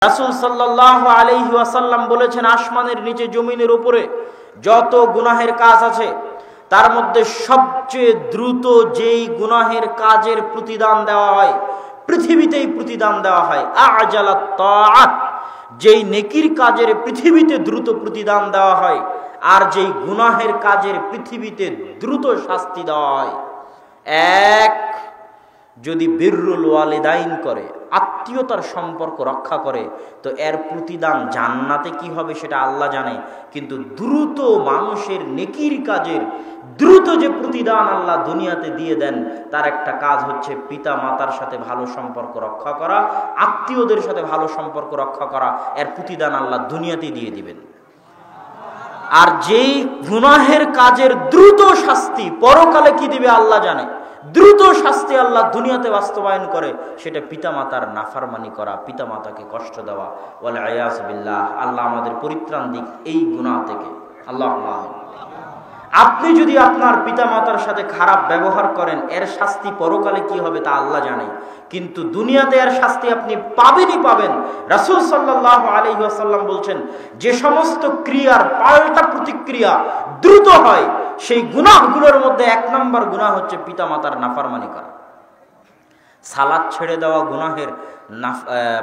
রাসূল সাল্লাল্লাহু আলাইহি ওয়াসাল্লাম বলেছেন, আসমানের নিচে জমিনের উপরে যত গুনাহের কাজ আছে তার মধ্যে সবচেয়ে দ্রুত যেই গুনাহের কাজের প্রতিদান দেওয়া হয়, পৃথিবীতেই প্রতিদান দেওয়া হয়, আজালাত তাআত, যেই নেকির কাজের পৃথিবীতে দ্রুত প্রতিদান দেওয়া হয় আর যেই গুনাহের কাজের পৃথিবীতে দ্রুত শাস্তি দেওয়া হয়। এক, যদি বিররুল ওয়ালিদাইন করে, আত্মীয়তার সম্পর্ক রক্ষা করে, তো এর প্রতিদান জান্নাতে কি হবে সেটা আল্লাহ জানে। কিন্তু দ্রুত মানুষের নেকির কাজের দ্রুত যে প্রতিদান আল্লাহ দুনিয়াতে দিয়ে দেন, তার একটা কাজ হচ্ছে পিতা মাতার সাথে ভালো সম্পর্ক রক্ষা করা, আত্মীয়দের সাথে ভালো সম্পর্ক রক্ষা করা। এর প্রতিদান আল্লাহ দুনিয়াতে দিয়ে দিবেন। আর যেই গুনাহের কাজের দ্রুত শাস্তি পরকালে কি দিবে আল্লাহ জানে। দ্রুত শাস্তি আল্লাহ দুনিয়াতে বাস্তবায়ন করে, সেটা পিতামাতার নাফরমানি করা, পিতামাতাকে কষ্ট দেওয়া। ওয়াল আয়াজ বিল্লাহ, আল্লাহ আমাদের পরিত্রাণ দিক এই গুনাহ থেকে। আল্লাহুম্মা আমিন। আপনি যদি আপনার পিতামাতার সাথে খারাপ ব্যবহার করেন, এর শাস্তি পরকালে কি হবে তা আল্লাহ জানে, কিন্তু দুনিয়াতে এর শাস্তি আপনি পাবেনই পাবেন। রাসূল সাল্লাল্লাহু আলাইহি ওয়াসাল্লাম বলছেন, যে সমস্ত ক্রিয়ার পাল্টা প্রতিক্রিয়া দ্রুত হয়, সেই গুনাহগুলোর মধ্যে এক নম্বর গুনাহ হচ্ছে পিতামাতার নাফরমানি করা। সালাত ছেড়ে দেওয়া গুনাহের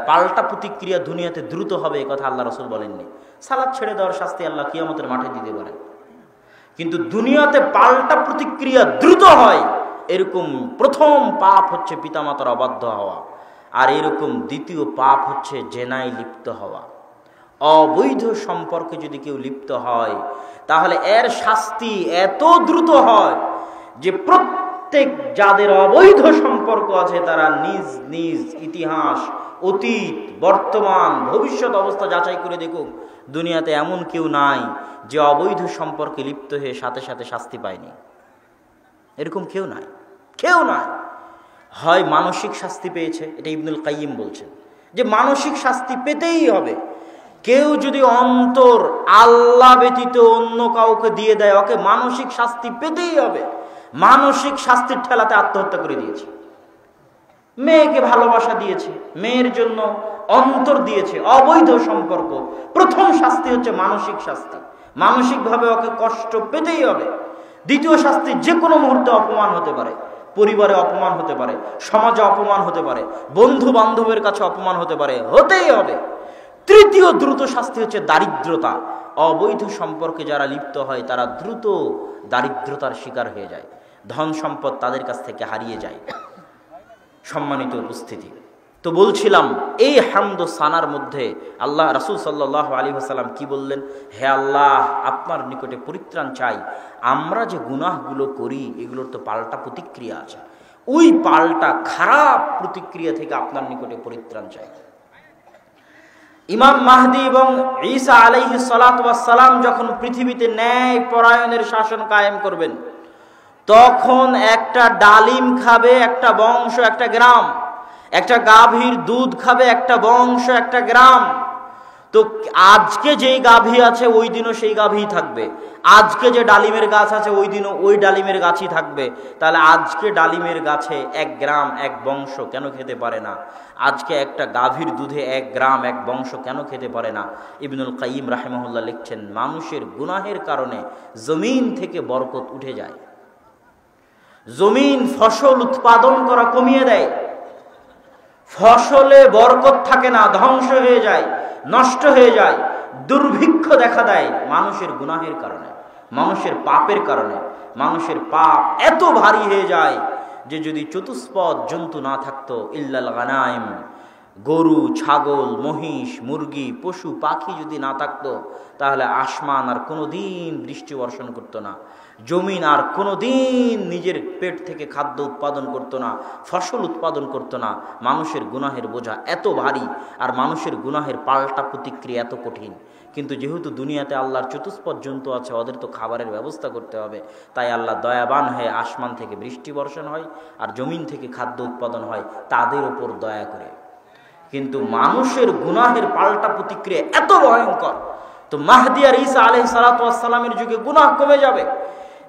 পাল্টা প্রতিক্রিয়া দুনিয়াতে দ্রুত হবে, এই কথা আল্লাহ রাসূল বলেননি। সালাত ছেড়ে দেওয়ার শাস্তি আল্লাহ কিয়ামতের মাঠে দিতে পারেন, কিন্তু দুনিয়াতে পাল্টা প্রতিক্রিয়া দ্রুত হয়। এরকম প্রথম পাপ হচ্ছে পিতামাতার অবাধ্য হওয়া, আর এরকম দ্বিতীয় পাপ হচ্ছে জেনায় লিপ্ত হওয়া। অবৈধ সম্পর্কে যদি কেউ লিপ্ত হয়, তাহলে এর শাস্তি এত দ্রুত হয় যে প্রত্যেক যাদের অবৈধ সম্পর্ক আছে তারা নিজ নিজ ইতিহাস, অতীত, বর্তমান, ভবিষ্যৎ অবস্থা যাচাই করে দেখুক, দুনিয়াতে এমন কেউ নাই যে অবৈধ সম্পর্কে লিপ্ত হয়ে সাথে সাথে শাস্তি পায়নি। এরকম কেউ নাই, কেউ নাই। হয় মানসিক শাস্তি পেয়েছে, এটা ইবনুল কাইয়িম বলছেন যে মানসিক শাস্তি পেতেই হবে। কেউ যদি অন্তর আল্লাহ ব্যতীত অন্য কাউকে দিয়ে দেয়, ওকে মানসিক শাস্তি পেতেই হবে। মানসিক শাস্তির ঠেলাতে আত্মহত্যা করে দিয়েছে। মেয়েকে ভালোবাসা দিয়েছে, মেয়ের জন্য অন্তর দিয়েছে, অবৈধ সম্পর্ক, প্রথম শাস্তি হচ্ছে মানসিক শাস্তি। মানসিকভাবে ওকে কষ্ট পেতেই হবে। দ্বিতীয় শাস্তি, যে কোনো মুহূর্তে অপমান হতে পারে, পরিবারে অপমান হতে পারে, সমাজে অপমান হতে পারে, বন্ধু বান্ধবের কাছে অপমান হতে পারে, হতেই হবে। তৃতীয় দ্রুত শাস্তি হচ্ছে দারিদ্রতা। অবৈধ সম্পর্কে যারা লিপ্ত হয় তারা দ্রুত দারিদ্রতার শিকার হয়ে যায়, ধন সম্পদ তাদের কাছ থেকে হারিয়ে যায়। সম্মানিত উপস্থিতি, তো বলছিলাম এই হামদ ও সানার মধ্যে আল্লাহ রাসূল সাল্লাল্লাহু আলাইহি ওয়াসাল্লাম কি বললেন? হে আল্লাহ, আপনার নিকটে পরিত্রাণ চাই, আমরা যে গুনাহগুলো করি এগুলোর তো পাল্টা প্রতিক্রিয়া আছে, ওই পাল্টা খারাপ প্রতিক্রিয়া থেকে আপনার নিকটে পরিত্রাণ চাই। ইমাম মাহদী এবং ঈসা আলাইহিস সালাতু ওয়াস সালাম যখন পৃথিবীতে ন্যায় পরায়ণের শাসন কায়েম করবেন, তখন একটা ডালিম খাবে একটা বংশ, একটা গ্রাম, একটা গাভীর দুধ খাবে একটা বংশ, একটা গ্রাম। তো আজকে যেই গাভী আছে ওই দিনও সেই গাভী থাকবে, আজকে যে ডালিমের গাছ আছে ওই দিনও ওই ডালিমের গাছই থাকবে। তাহলে আজকে ডালিমের গাছে এক গ্রাম এক বংশ কেন খেতে পারে না? আজকে একটা গাভীর দুধে এক গ্রাম এক বংশ কেন খেতে পারে না? ইবনুল কাইয়িম রাহিমাহুল্লাহ লিখছেন, মানুষের গুনাহের কারণে জমিন থেকে বরকত উঠে যায়, জমিন ফসল উৎপাদন করা কমিয়ে দেয়, ফসলে বরকত থাকে না, ধ্বংস হয়ে যায়, নষ্ট হয়ে যায়, দুর্ভিক্ষ দেখা দেয় মানুষের গুনাহের কারণে, মানুষের পাপের কারণে। মানুষের পাপ এত ভারী হয়ে যায় যে যদি চতুষ্পদ জন্তু না থাকতো, ইল্লাল গানাইম, গরু, ছাগল, মহিষ, মুরগি, পশু পাখি যদি না থাকতো, তাহলে আসমান আর কোনোদিন বৃষ্টি বর্ষণ করতো না, জমিন আর কোনোদিন নিজের পেট থেকে খাদ্য উৎপাদন করতো না, ফসল উৎপাদন করতো না। মানুষের গুনাহের বোঝা এত ভারী, আর মানুষের গুনাহের পাল্টা প্রতিক্রিয়া এত কঠিন। কিন্তু যেহেতু দুনিয়াতে আল্লাহর চতুষ্পদ জন্তু আছে, ওদের তো খাবারের ব্যবস্থা করতে হবে, তাই আল্লাহ দয়াবান হয়ে আসমান থেকে বৃষ্টি বর্ষণ হয় আর জমিন থেকে খাদ্য উৎপাদন হয় তাদের ওপর দয়া করে। কিন্তু মানুষের গুনাহের পাল্টা প্রতিক্রিয়া এত ভয়ঙ্কর, তো মাহদী আর ঈসা আলাইহিস সালাতু ওয়াস সালামের যুগে গুনাহ কমে যাবে।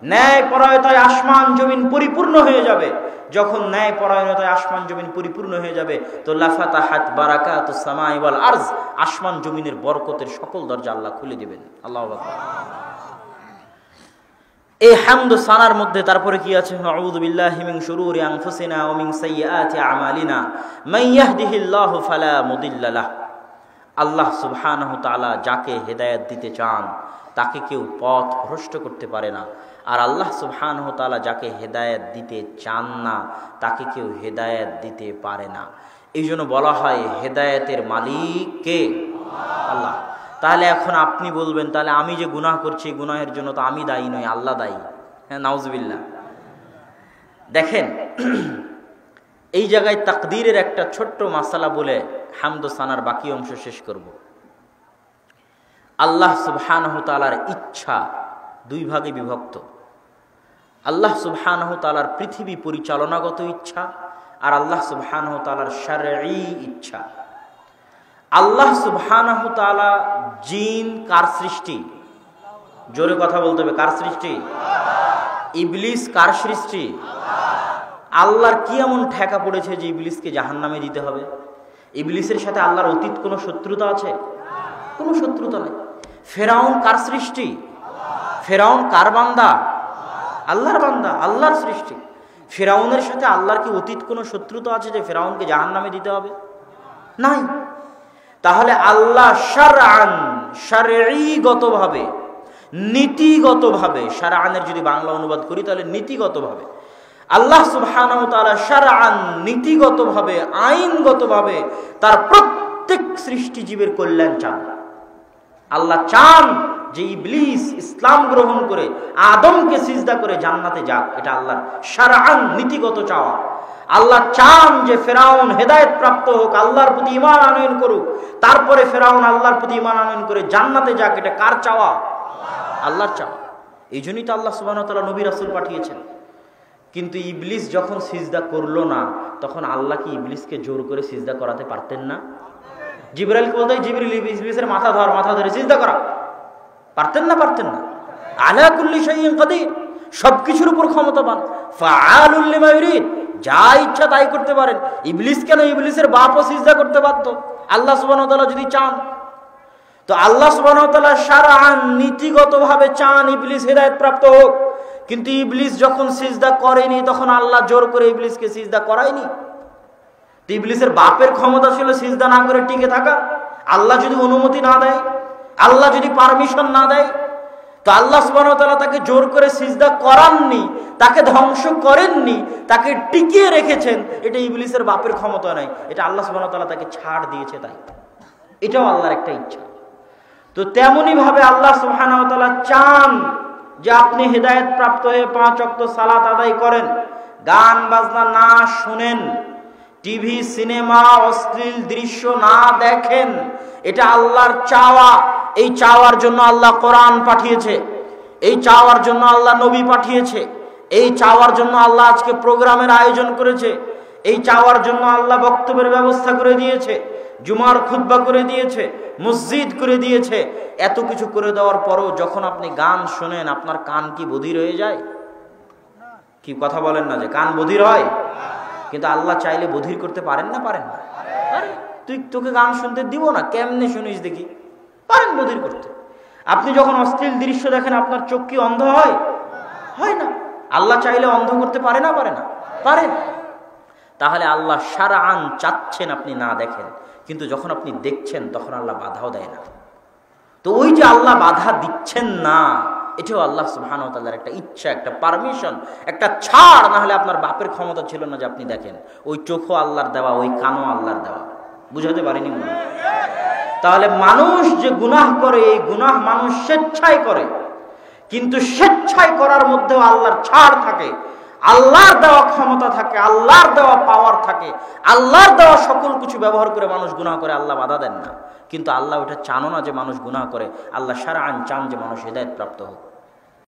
ন্যায় পরায়ণতায় আসমান জমিন পরিপূর্ণ হয়ে যাবে। যখন ন্যায় পরায়ণতায় আসমান জমিন পরিপূর্ণ হয়ে যাবে তো লাফাতাহাত বারাকাতুস সামাই ওয়াল আরজ, আসমান জমিনের বরকতের সকল দরজা আল্লাহ খুলে দিবেন। আল্লাহু আকবার। এই হামদ ও সানার মধ্যে তারপরে কি আছে? আউযু বিল্লাহি মিন শুরুরি আনফুসিনা ওয়া মিন সাইয়্যাতি আমালিনা মান ইয়াহদিহিল্লাহু ফালা মুদিল্লা লাহ। আল্লাহ সুবহানাহু তাআলা যাকে হেদায়েত দিতে চান তাকে কেউ পথ ভ্রষ্ট করতে পারে না, আর আল্লাহ সুবহানাহু তাআলা যাকে হেদায়েত দিতে চান না তাকে কেউ হেদায়েত দিতে পারে না। এই জন্য বলা হয় হেদায়েতের মালিক কে? আল্লাহ। তাহলে এখন আপনি বলবেন তাহলে আমি যে গুনাহ করছি গুনাহের জন্য তো আমি দায়ী নই, আল্লাহ দায়ী। হ্যাঁ, নাউজুবিল্লাহ। দেখেন এই জায়গায় তাকদীরের একটা ছোট্ট মাসালা বলে হামদ ও সানার বাকি অংশ শেষ করব। আল্লাহ সুবহানাহু তাআলার ইচ্ছা দুই ভাগে বিভক্ত। আল্লাহ সুবহানাহু তাআলার পৃথিবী পরিচালনাগত ইচ্ছা আর আল্লাহ সুবহানাহু তাআলার শারঈ ইচ্ছা। আল্লাহ সুবহানাহু তাআলা জিন কার সৃষ্টি? জোরে কথা বলতে হবে, কার সৃষ্টি? ইবলিস কার সৃষ্টি? আল্লাহর কি এমন ঠেকা পড়েছে যে ইবলিসকে জাহান্নামে দিতে হবে? ইবলিসের সাথে আল্লাহর অতীত কোনো শত্রুতা আছে? কোনো শত্রুতা নাই। ফেরাউন কার সৃষ্টি? ফেরাউন কার বান্দা? আল্লাহর বান্দা, আল্লাহর সৃষ্টি। ফেরাউনের সাথে আল্লাহর কি অতীত কোনো শত্রুতা আছে যে ফেরাউনকে জাহান্নামে দিতে হবে? নাই। তাহলে আল্লাহ শারআন, শারঈগতভাবে, নীতিগতভাবে, শারআনের যদি বাংলা অনুবাদ করি তাহলে নীতিগতভাবে আল্লাহ সুবহানাহু ওয়া তাআলা শারআন, নীতিগতভাবে, আইনগতভাবে তার প্রত্যেক সৃষ্টিজীবের কল্যাণ চান। আল্লাহ চান যে ইবলিস ইসলাম গ্রহণ করে আদমকে সিজদা করে জান্নাতে যাক, এটা আল্লাহর শারআন, নীতিগত চাওয়া। আল্লাহ চান যে ফেরাউন হেদায়েত প্রাপ্ত হোক, আল্লাহর প্রতি ঈমান আনয়ন করুক, তারপরে ফেরাউন আল্লাহর প্রতি ঈমান আনয়ন করে জান্নাতে যাক, এটা কার চাওয়া? আল্লাহর চাওয়া। এই জন্যই তো আল্লাহ সুবহানাহু ওয়া তাআলা নবী রাসূল পাঠিয়েছেন। কিন্তু ইবলিস যখন সিজদা করলো না তখন আল্লাহ কি ইবলিসকে জোর করে সিজদা করাতে পারতেন না? জিবরাইলকে বলতে, জিবরিল ইবলিসের মাথা ধর, মাথা ধরে সিজদা করা, পারতেন না? পারতেন না। আলা কুল্লি শাইইন কাদির, সবকিছুর উপর ক্ষমতাবান, ফাআলুল লিমা ইউরিদ, যা ইচ্ছা তাই করতে পারেন। ইবলিস কেন? ইবলিসের বাপও সিজদা করতে পারত আল্লাহ সুবহানাহু ওয়া তাআলা যদি চান। তো আল্লাহ সুবহানাহু ওয়া তাআলা শারআন, নীতিগতভাবে চান ইবলিস হেদায়েত প্রাপ্ত হোক, কিন্তু ইবলিস যখন সিজদা করেনি তখন আল্লাহ জোর করে ইবলিসকে সিজদা করায়নি। তো ইবলিসের বাপের ক্ষমতা ছিল সিজদা না করে টিকে থাকা। আল্লাহ যদি অনুমতি না দেয়, আল্লাহ যদি পারমিশন না দেয়, তো আল্লাহ সুবহানাহু ওয়া তাআলা তাকে জোর করে সিজদা করাননি, তাকে ধ্বংস করেননি, তাকে টিকিয়ে রেখেছেন। এটা ইবলিসের বাপের ক্ষমতা নয়, এটা আল্লাহ সুবহানাহু ওয়া তাআলা তাকে ছাড় দিয়েছে, তাই এটাও আল্লাহর একটা ইচ্ছা। তো তেমনি ভাবে আল্লাহ সুবহানাহু ওয়া তাআলা চান যে আপনি হেদায়েত প্রাপ্ত হয়ে 5 ওয়াক্ত সালাত আদায় করেন, গান বাজনা না শুনেন, টিভি সিনেমা অশ্লীল দৃশ্য না দেখেন। এটা আল্লাহর চাওয়া। এই চাওয়ার জন্য আল্লাহ কোরআন পাঠিয়েছে, এই চাওয়ার জন্য আল্লাহ নবী পাঠিয়েছে, এই চাওয়ার জন্য আল্লাহ আজকে প্রোগ্রামের আয়োজন করেছে, এই চাওয়ার জন্য আল্লাহ বক্তব্যের ব্যবস্থা করে দিয়েছে, জুমার খুতবা করে দিয়েছে, মসজিদ করে দিয়েছে। এত কিছু করে দেওয়ার পরও যখন আপনি গান শোনেন আপনার কান কি বধির হয়ে যায়? কি কথা বলেন না যে কান বধির হয়? কিন্তু আল্লাহ চাইলে বধির করতে পারেন না? পারেন না? তোকে গান শুনতে দিব না, কেমনে শুনিস দেখি? পারেন বধির করতে। আপনি যখন অশ্লীল দৃশ্য দেখেন আপনার চোখ কি অন্ধ হয়? হয় না। আল্লাহ চাইলে অন্ধ করতে পারে না? পারে না? পারেন। তাহলে আল্লাহ শারআন চাচ্ছেন আপনি না দেখেন, কিন্তু যখন আপনি দেখছেন তখন আল্লাহ বাধাও দেয় না। তো ওই যে আল্লাহ বাধা দিচ্ছেন না, এটাও আল্লাহ সুবহানাহু ওয়া তাআলার একটা ইচ্ছা, একটা পারমিশন, একটা ছাড়। না হলে আপনার বাপের ক্ষমতা ছিল না যে আপনি দেখেন। ওই চোখও আল্লাহর দেওয়া, ওই কানও আল্লাহর দেওয়া। বুঝাতে পারিনি মনে? তাহলে মানুষ যে গুনাহ করে, এই গুনাহ মানুষ স্বেচ্ছায় করে, কিন্তু স্বেচ্ছায় করার মধ্যেও আল্লাহর ছাড় থাকে, আল্লাহর দেওয়া ক্ষমতা থাকে, আল্লাহর দেওয়া পাওয়ার থাকে, আল্লাহর দেওয়া সকল কিছু ব্যবহার করে মানুষ গুনাহ করে, আল্লাহ বাধা দেন না। কিন্তু আল্লাহ ওটা চানো না যে মানুষ গুনাহ করে, আল্লাহ শারআন চান যে মানুষ হেদায়েত প্রাপ্ত হোক।